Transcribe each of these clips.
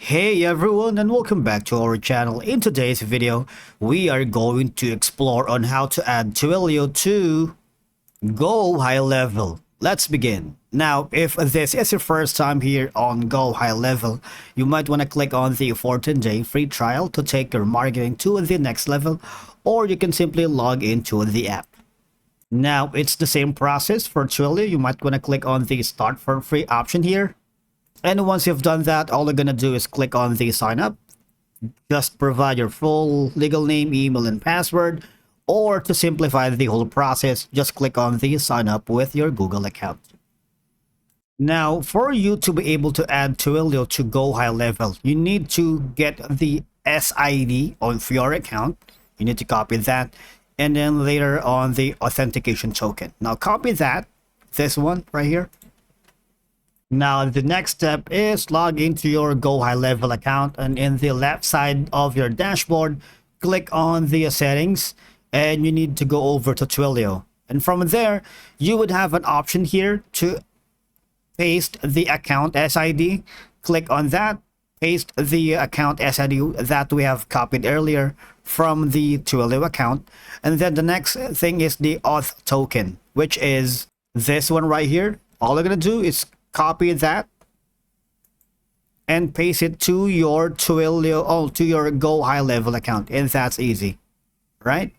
Hey everyone, and welcome back to our channel. In today's video, we are going to explore on how to add Twilio to Gohighlevel. Let's begin. Now, if this is your first time here on Gohighlevel, you might want to click on the 14-day free trial to take your marketing to the next level, or you can simply log into the app. Now, it's the same process for Twilio. You might want to click on the start for free option here. And once you've done that, all you're gonna do is click on the sign up. Just provide your full legal name, email, and password. Or to simplify the whole process, just click on the sign up with your Google account. Now, for you to be able to add Twilio to Gohighlevel, you need to get the SID on your account. You need to copy that. And then later on the authentication token. Now copy that, this one right here. Now, the next step is log into your Gohighlevel account, and in the left side of your dashboard, click on the settings, and you need to go over to Twilio. And from there, you would have an option here to paste the account SID. Click on that, paste the account SID that we have copied earlier from the Twilio account. And then the next thing is the auth token, which is this one right here. All you're gonna do is copy that and paste it to your Twilio, to your Gohighlevel account, and that's easy, right?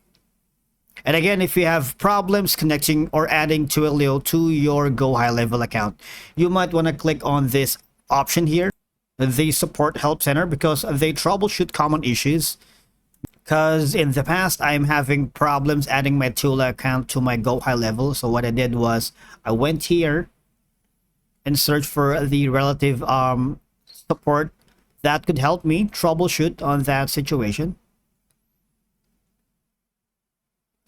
And again, if you have problems connecting or adding Twilio to your Gohighlevel account, you might want to click on this option here, the support help center, because they troubleshoot common issues. Because in the past, I'm having problems adding my Twilio account to my Gohighlevel. So what I did was I went here and search for the relative support that could help me troubleshoot on that situation.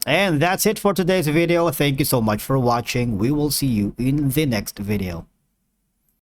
And that's it for today's video. Thank you so much for watching. We will see you in the next video.